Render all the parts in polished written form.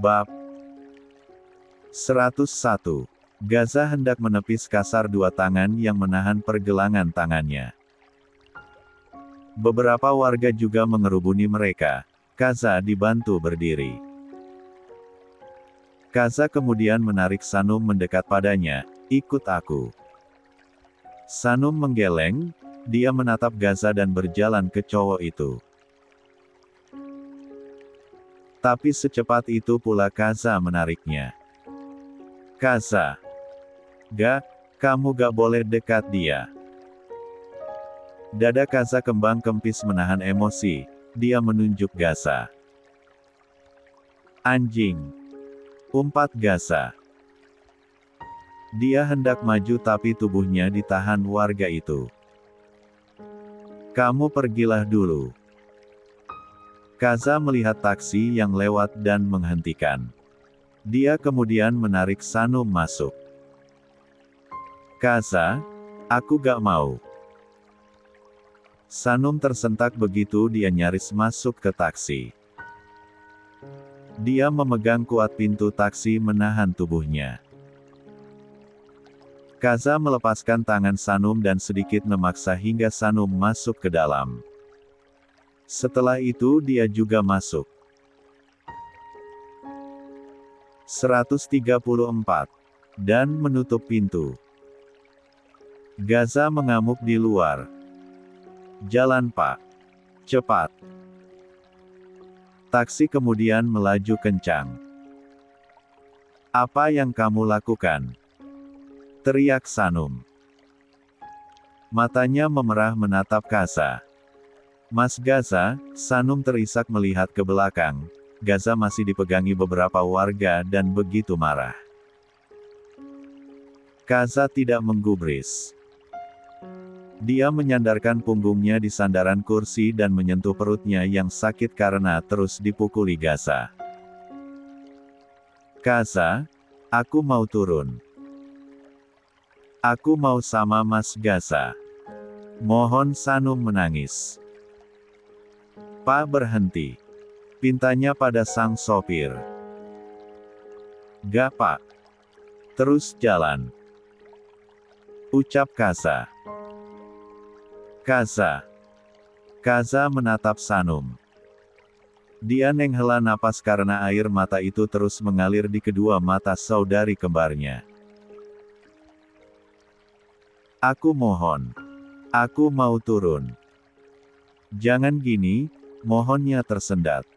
Bab 101. Gaza hendak menepis kasar dua tangan yang menahan pergelangan tangannya. Beberapa warga juga mengerubuni mereka. Gaza dibantu berdiri. Gaza kemudian menarik Sanum mendekat padanya, "Ikut aku." Sanum menggeleng, dia menatap Gaza dan berjalan ke cowok itu. Tapi secepat itu pula Gaza menariknya. "Gaza. Kamu gak boleh dekat dia." Dada Gaza kembang kempis menahan emosi, dia menunjuk Gaza. "Anjing!" umpat Gaza. Dia hendak maju tapi tubuhnya ditahan warga itu. "Kamu pergilah dulu." Gaza melihat taksi yang lewat dan menghentikan. Dia kemudian menarik Sanum masuk. "Gaza, aku gak mau." Sanum tersentak begitu dia nyaris masuk ke taksi. Dia memegang kuat pintu taksi menahan tubuhnya. Gaza melepaskan tangan Sanum dan sedikit memaksa hingga Sanum masuk ke dalam. Setelah itu dia juga masuk. 134. Dan menutup pintu. Gaza mengamuk di luar. "Jalan Pak. Cepat." Taksi kemudian melaju kencang. "Apa yang kamu lakukan?" teriak Sanum. Matanya memerah menatap Gaza. "Mas Gaza," Sanum terisak melihat ke belakang. Gaza masih dipegangi beberapa warga dan begitu marah. Gaza tidak menggubris. Dia menyandarkan punggungnya di sandaran kursi dan menyentuh perutnya yang sakit karena terus dipukuli Gaza. "Gaza, aku mau turun. Aku mau sama Mas Gaza." Mohon Sanum menangis. "Pak, berhenti." Pintanya pada sang sopir. "Gak Pak. Terus jalan." ucap Gaza. Gaza menatap Sanum. Dia menghela napas karena air mata itu terus mengalir di kedua mata saudari kembarnya. "Aku mohon. Aku mau turun." "Jangan gini," mohonnya tersendat.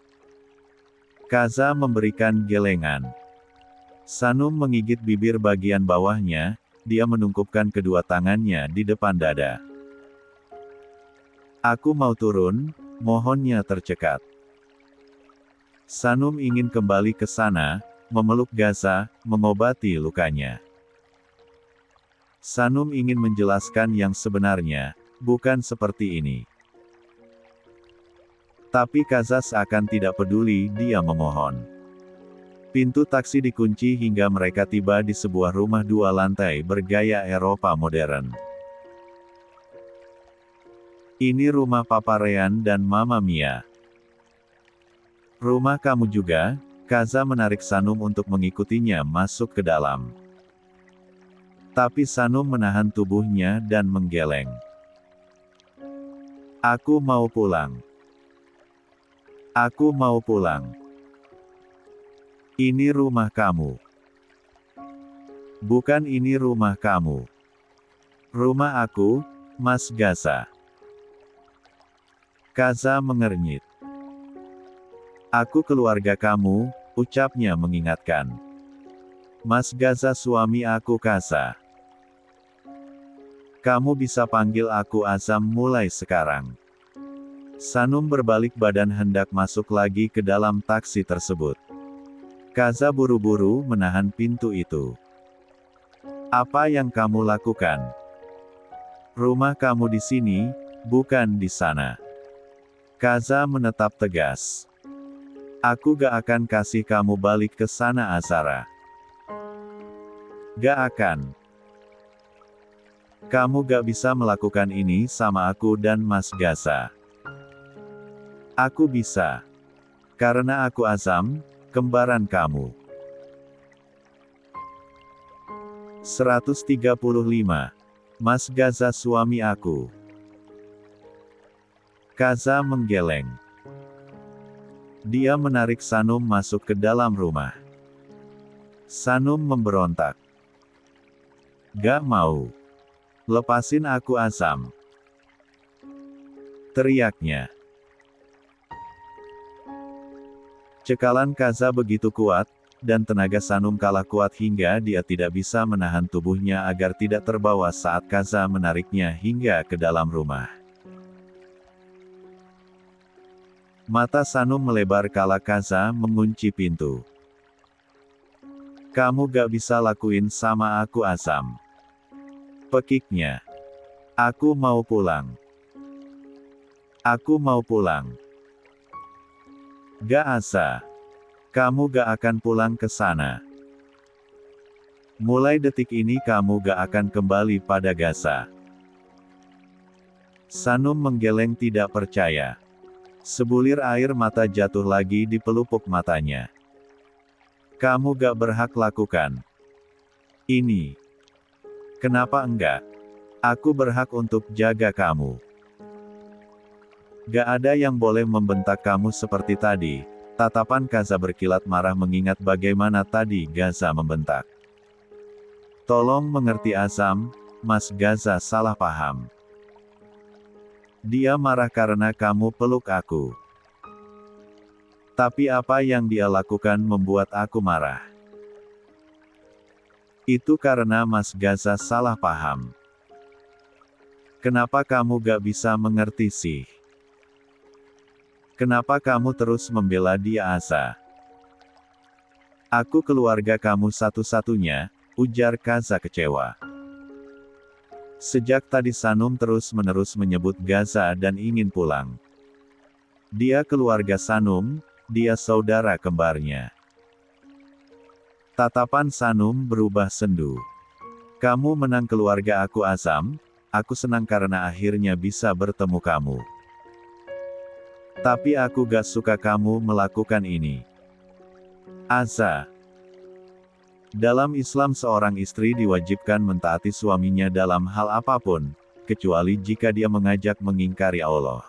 Gaza memberikan gelengan. Sanum menggigit bibir bagian bawahnya, dia menungkupkan kedua tangannya di depan dada. "Aku mau turun," mohonnya tercekat. Sanum ingin kembali ke sana, memeluk Gaza, mengobati lukanya. Sanum ingin menjelaskan yang sebenarnya, bukan seperti ini. Tapi Gaza seakan tidak peduli, dia memohon. Pintu taksi dikunci hingga mereka tiba di sebuah rumah dua lantai bergaya Eropa modern. "Ini rumah Papa Ryan dan Mama Mia." "Rumah kamu juga?" Gaza menarik Sanum untuk mengikutinya masuk ke dalam. Tapi Sanum menahan tubuhnya dan menggeleng. "Aku mau pulang. Aku mau pulang." "Ini rumah kamu." "Bukan, ini rumah kamu." "Rumah aku, Mas Gaza." Gaza mengernyit. "Aku keluarga kamu," ucapnya mengingatkan. "Mas Gaza suami aku Gaza. Kamu bisa panggil aku Azam mulai sekarang." Sanum berbalik badan hendak masuk lagi ke dalam taksi tersebut. Gaza buru-buru menahan pintu itu. "Apa yang kamu lakukan? Rumah kamu di sini, bukan di sana." Gaza menetap tegas. "Aku gak akan kasih kamu balik ke sana Azara. Gak akan. Kamu gak bisa melakukan ini sama aku dan Mas Gaza." "Aku bisa. Karena aku Azam, kembaran kamu. 135. Mas Gaza suami aku. Kaza menggeleng. Dia menarik Sanum masuk ke dalam rumah. Sanum memberontak. Gak mau. Lepasin aku Azam. Teriaknya. Cekalan Kaza begitu kuat, dan tenaga Sanum kalah kuat hingga dia tidak bisa menahan tubuhnya agar tidak terbawa saat Kaza menariknya hingga ke dalam rumah. Mata Sanum melebar kala Kaza mengunci pintu. Kamu gak bisa lakuin sama aku Azam. Pekiknya. Aku mau pulang. Aku mau pulang. Gak Asa. Kamu gak akan pulang ke sana. Mulai detik ini kamu gak akan kembali pada Gaza. Sanum menggeleng tidak percaya. Sebulir air mata jatuh lagi di pelupuk matanya. Kamu gak berhak lakukan ini. Kenapa enggak? Aku berhak untuk jaga kamu. Gak ada yang boleh membentak kamu seperti tadi. Tatapan Kaza berkilat marah mengingat bagaimana tadi Gaza membentak. Tolong mengerti Azam, Mas Gaza salah paham. Dia marah karena kamu peluk aku. Tapi apa yang dia lakukan membuat aku marah. Itu karena Mas Gaza salah paham. Kenapa kamu gak bisa mengerti sih? Kenapa kamu terus membela dia Asa? Aku keluarga kamu satu-satunya, ujar Kaza kecewa. Sejak tadi Sanum terus-menerus menyebut Gaza dan ingin pulang. Dia keluarga Sanum, dia saudara kembarnya. Tatapan Sanum berubah sendu. Kamu menang keluarga aku Azam, aku senang karena akhirnya bisa bertemu kamu. Tapi aku gak suka kamu melakukan ini. Aza. Dalam Islam seorang istri diwajibkan mentaati suaminya dalam hal apapun, kecuali jika dia mengajak mengingkari Allah.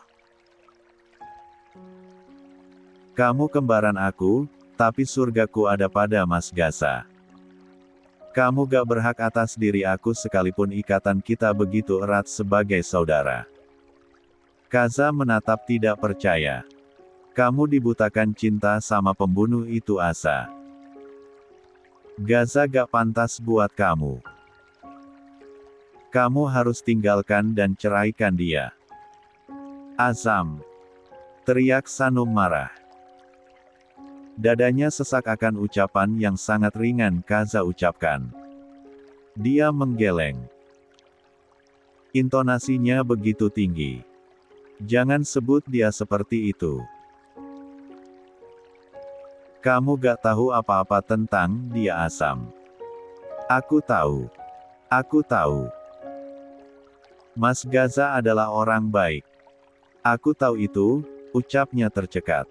Kamu kembaran aku, tapi surgaku ada pada Mas Gaza. Kamu gak berhak atas diri aku sekalipun ikatan kita begitu erat sebagai saudara. Kaza menatap tidak percaya. Kamu dibutakan cinta sama pembunuh itu Asa. Gaza gak pantas buat kamu. Kamu harus tinggalkan dan ceraikan dia. Azam. Teriak Sanum marah. Dadanya sesak akan ucapan yang sangat ringan Kaza ucapkan. Dia menggeleng. Intonasinya begitu tinggi. Jangan sebut dia seperti itu. Kamu gak tahu apa-apa tentang dia Azam. Aku tahu. Aku tahu. Mas Gaza adalah orang baik. Aku tahu itu, ucapnya tercekat.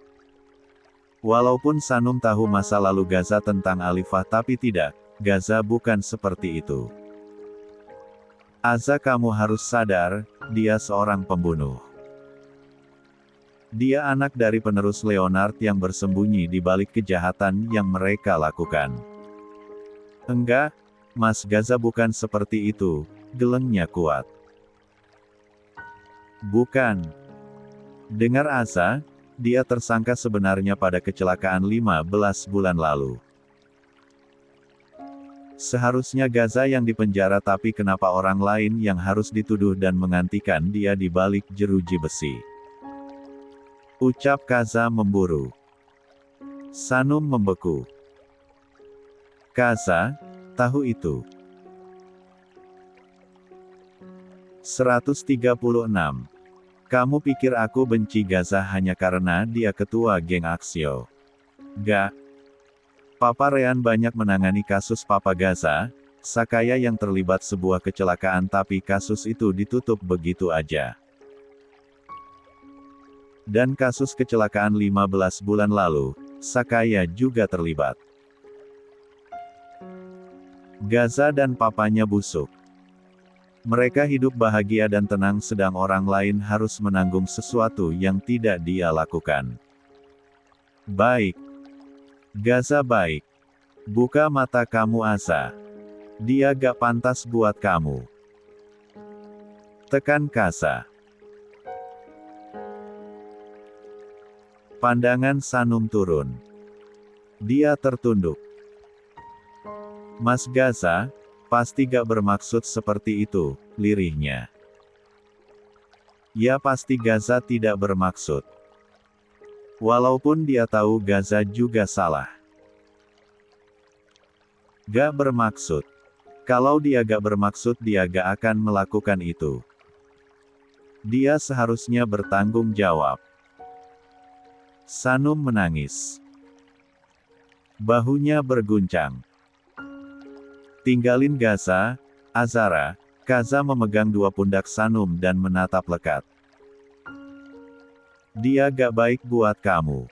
Walaupun Sanum tahu masa lalu Gaza tentang Alifah tapi tidak, Gaza bukan seperti itu. Aza kamu harus sadar, dia seorang pembunuh. Dia anak dari penerus Leonard yang bersembunyi di balik kejahatan yang mereka lakukan. Enggak, Mas Gaza bukan seperti itu, gelengnya kuat. Bukan. Dengar Asa, dia tersangka sebenarnya pada kecelakaan 15 bulan lalu. Seharusnya Gaza yang dipenjara tapi kenapa orang lain yang harus dituduh dan menggantikan dia di balik jeruji besi. Ucap Kaza memburu. Sanum membeku. Kaza, tahu itu. 136. Kamu pikir aku benci Gaza hanya karena dia ketua geng Aksio? Gak. Papa Rean banyak menangani kasus Papa Gaza, Sakaya yang terlibat sebuah kecelakaan tapi kasus itu ditutup begitu aja. Dan kasus kecelakaan 15 bulan lalu, Sakaya juga terlibat. Gaza dan papanya busuk. Mereka hidup bahagia dan tenang sedang orang lain harus menanggung sesuatu yang tidak dia lakukan. Baik. Gaza baik. Buka mata kamu Asa. Dia gak pantas buat kamu. Tekan Kasa. Pandangan Sanum turun. Dia tertunduk. Mas Gaza, pasti gak bermaksud seperti itu, lirihnya. Ya pasti Gaza tidak bermaksud. Walaupun dia tahu Gaza juga salah. Gak bermaksud. Kalau dia gak bermaksud dia gak akan melakukan itu. Dia seharusnya bertanggung jawab. Sanum menangis. Bahunya berguncang. Tinggalin Gaza, Azara. Kaza memegang dua pundak Sanum dan menatap lekat. Dia gak baik buat kamu.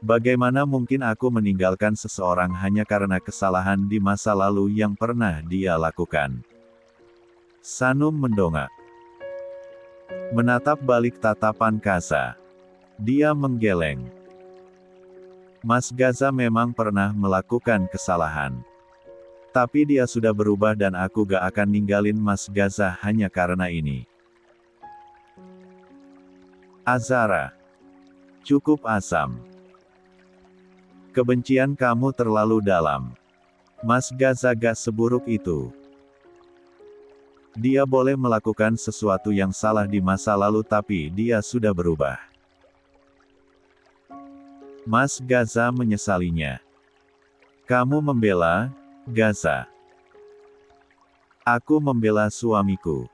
Bagaimana mungkin aku meninggalkan seseorang hanya karena kesalahan di masa lalu yang pernah dia lakukan? Sanum mendongak. Menatap balik tatapan Kaza. Dia menggeleng. Mas Gaza memang pernah melakukan kesalahan. Tapi dia sudah berubah dan aku gak akan ninggalin Mas Gaza hanya karena ini. Azara. Cukup Asam. Kebencian kamu terlalu dalam. Mas Gaza gak seburuk itu. Dia boleh melakukan sesuatu yang salah di masa lalu tapi dia sudah berubah. Mas Gaza menyesalinya. Kamu membela Gaza. Aku membela suamiku.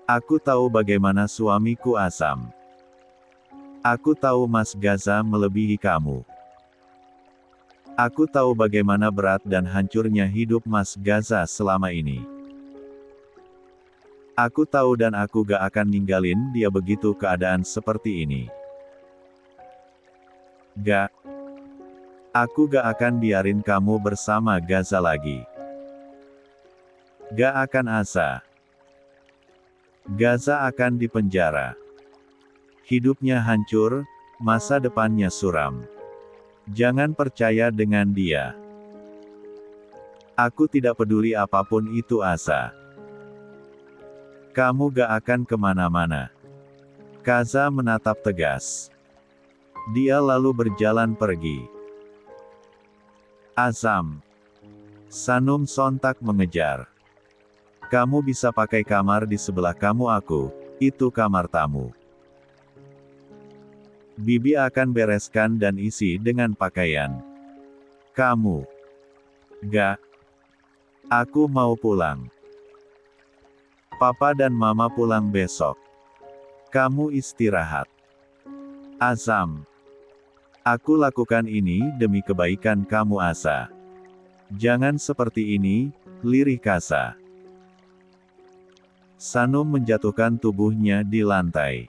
Aku tahu bagaimana suamiku Asam. Aku tahu Mas Gaza melebihi kamu. Aku tahu bagaimana berat dan hancurnya hidup Mas Gaza selama ini. Aku tahu dan aku gak akan ninggalin dia begitu keadaan seperti ini. Gak. Aku gak akan biarin kamu bersama Gaza lagi. Gak akan Asa. Gaza akan dipenjara. Hidupnya hancur, masa depannya suram. Jangan percaya dengan dia. Aku tidak peduli apapun itu Asa. Kamu gak akan kemana-mana. Kaza menatap tegas. Dia lalu berjalan pergi. Azam. Sanum sontak mengejar. Kamu bisa pakai kamar di sebelah kamu aku, itu kamar tamu. Bibi akan bereskan dan isi dengan pakaian. Kamu. Gak. Aku mau pulang. Papa dan Mama pulang besok. Kamu istirahat. Azam. Aku lakukan ini demi kebaikan kamu Asa. Jangan seperti ini, lirih Kasa. Sanum menjatuhkan tubuhnya di lantai.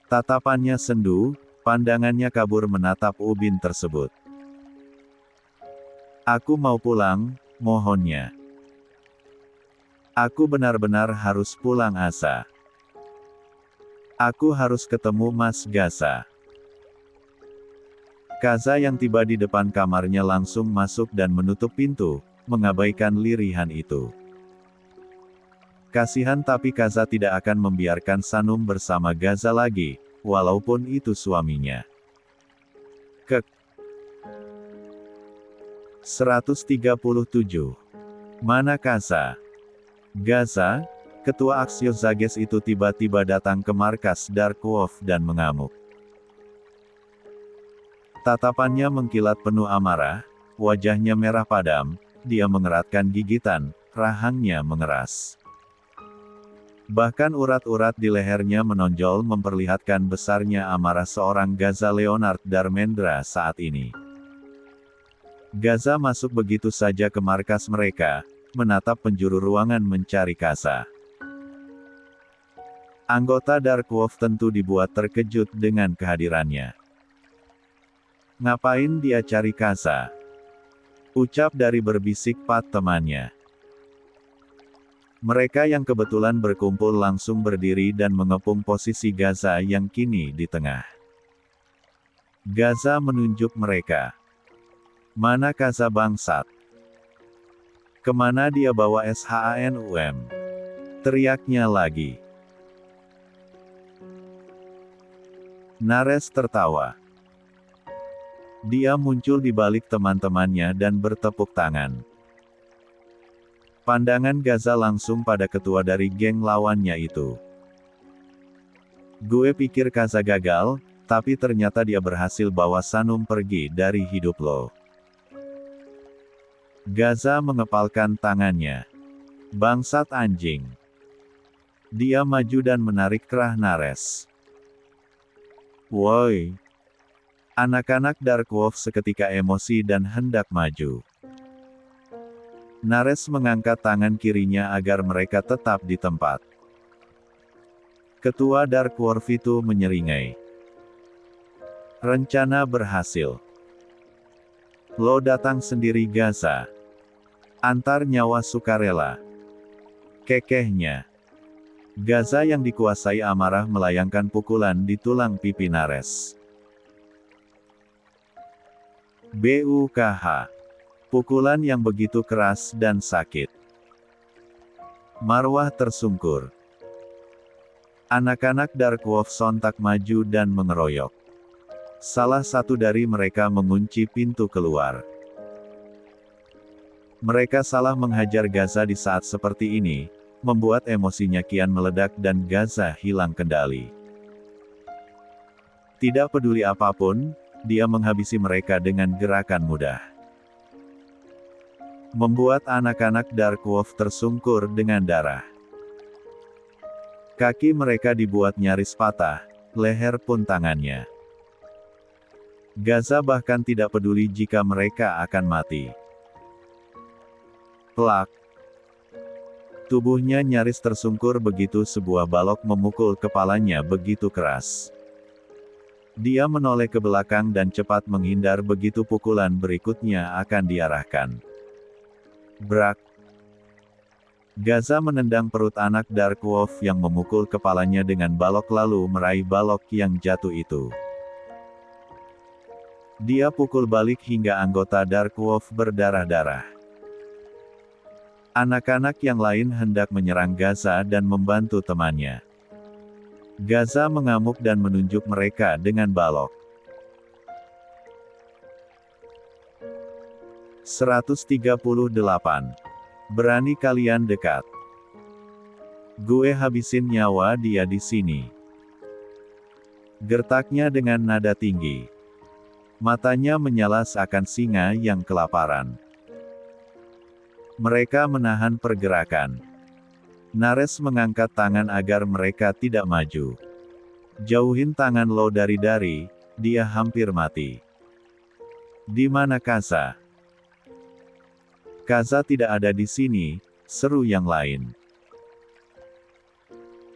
Tatapannya sendu, pandangannya kabur menatap ubin tersebut. Aku mau pulang, mohonnya. Aku benar-benar harus pulang Asa. Aku harus ketemu Mas Gaza. Kaza yang tiba di depan kamarnya langsung masuk dan menutup pintu, mengabaikan lirihan itu. Kasihan tapi Kaza tidak akan membiarkan Sanum bersama Gaza lagi, walaupun itu suaminya. 137. Mana Kaza? Gaza, ketua Axios Zages itu tiba-tiba datang ke markas Dark Wolf dan mengamuk. Tatapannya mengkilat penuh amarah, wajahnya merah padam, dia mengeratkan gigitan, rahangnya mengeras. Bahkan urat-urat di lehernya menonjol memperlihatkan besarnya amarah seorang Gaza Leonard Darmendra saat ini. Gaza masuk begitu saja ke markas mereka, menatap penjuru ruangan mencari Kasa. Anggota Dark Wolf tentu dibuat terkejut dengan kehadirannya. Ngapain dia cari Kaza? Ucap dari berbisik Pat temannya. Mereka yang kebetulan berkumpul langsung berdiri dan mengepung posisi Gaza yang kini di tengah. Gaza menunjuk mereka. Mana Kaza bangsat? Kemana dia bawa SHANUM? Teriaknya lagi. Nares tertawa. Dia muncul di balik teman-temannya dan bertepuk tangan. Pandangan Gaza langsung pada ketua dari geng lawannya itu. Gue pikir Kaza gagal, tapi ternyata dia berhasil bawa Sanum pergi dari hidup lo. Gaza mengepalkan tangannya. Bangsat anjing. Dia maju dan menarik kerah Nares. Woi. Anak-anak Dark Wolf seketika emosi dan hendak maju. Nares mengangkat tangan kirinya agar mereka tetap di tempat. Ketua Dark Wolf itu menyeringai. Rencana berhasil. Lo datang sendiri Gaza. Antar nyawa sukarela. Kekehnya. Gaza yang dikuasai amarah melayangkan pukulan di tulang pipi Nares. BUKH. Pukulan yang begitu keras dan sakit. Marwah tersungkur. Anak-anak Dark Wolf sontak maju dan mengeroyok. Salah satu dari mereka mengunci pintu keluar. Mereka salah menghajar Gaza di saat seperti ini, membuat emosinya kian meledak dan Gaza hilang kendali. Tidak peduli apapun, dia menghabisi mereka dengan gerakan mudah. Membuat anak-anak Dark Wolf tersungkur dengan darah. Kaki mereka dibuat nyaris patah, leher pun tangannya. Gaza bahkan tidak peduli jika mereka akan mati. Plak. Tubuhnya nyaris tersungkur begitu sebuah balok memukul kepalanya begitu keras. Dia menoleh ke belakang dan cepat menghindar begitu pukulan berikutnya akan diarahkan. Brak. Gaza menendang perut anak Dark Wolf yang memukul kepalanya dengan balok lalu meraih balok yang jatuh itu. Dia pukul balik hingga anggota Dark Wolf berdarah-darah. Anak-anak yang lain hendak menyerang Gaza dan membantu temannya. Gaza mengamuk dan menunjuk mereka dengan balok. 138. Berani kalian dekat. Gue habisin nyawa dia di sini. Gertaknya dengan nada tinggi. Matanya menyala seakan singa yang kelaparan. Mereka menahan pergerakan. Nares mengangkat tangan agar mereka tidak maju. Jauhin tangan lo dari, dia hampir mati. Di mana Kaza? Kaza tidak ada di sini, seru yang lain.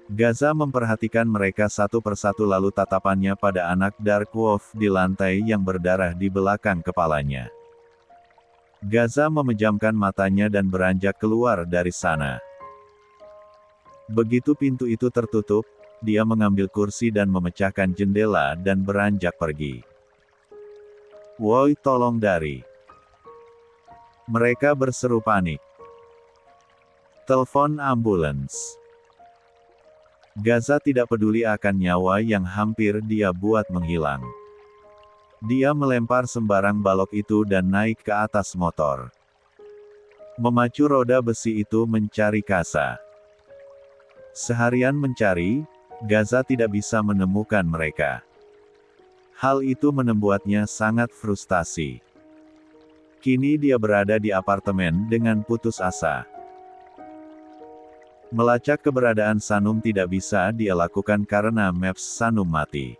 Gaza memperhatikan mereka satu persatu lalu tatapannya pada anak Dark Wolf di lantai yang berdarah di belakang kepalanya. Gaza memejamkan matanya dan beranjak keluar dari sana. Begitu pintu itu tertutup, dia mengambil kursi dan memecahkan jendela dan beranjak pergi. Woi tolong dari. Mereka berseru panik. Telepon ambulans. Gaza tidak peduli akan nyawa yang hampir dia buat menghilang. Dia melempar sembarang balok itu dan naik ke atas motor. Memacu roda besi itu mencari Kaza. Seharian mencari, Gaza tidak bisa menemukan mereka. Hal itu membuatnya sangat frustasi. Kini dia berada di apartemen dengan putus asa. Melacak keberadaan Sanum tidak bisa dia lakukan karena maps Sanum mati.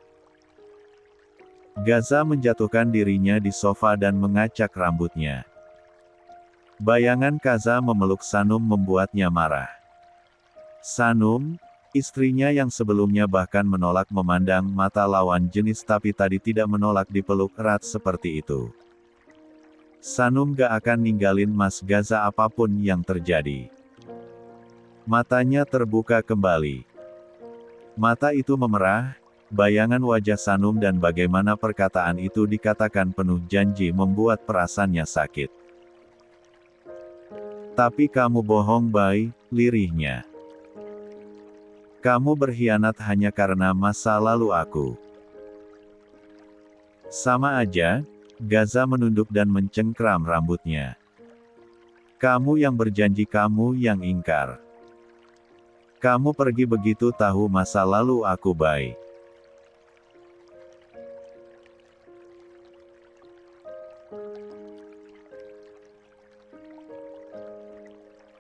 Gaza menjatuhkan dirinya di sofa dan mengacak rambutnya. Bayangan Kaza memeluk Sanum membuatnya marah. Sanum, Istrinya yang sebelumnya bahkan menolak memandang mata lawan jenis tapi tadi tidak menolak dipeluk erat seperti itu. Sanum gak akan ninggalin Mas Gaza apapun yang terjadi. Matanya terbuka kembali. Mata itu memerah, bayangan wajah Sanum dan bagaimana perkataan itu dikatakan penuh janji membuat perasaannya sakit. Tapi kamu bohong Bai, lirihnya. Kamu berkhianat hanya karena masa lalu aku. Sama aja, Gaza menunduk dan mencengkram rambutnya. Kamu yang berjanji, kamu yang ingkar. Kamu pergi begitu tahu masa lalu aku Bai.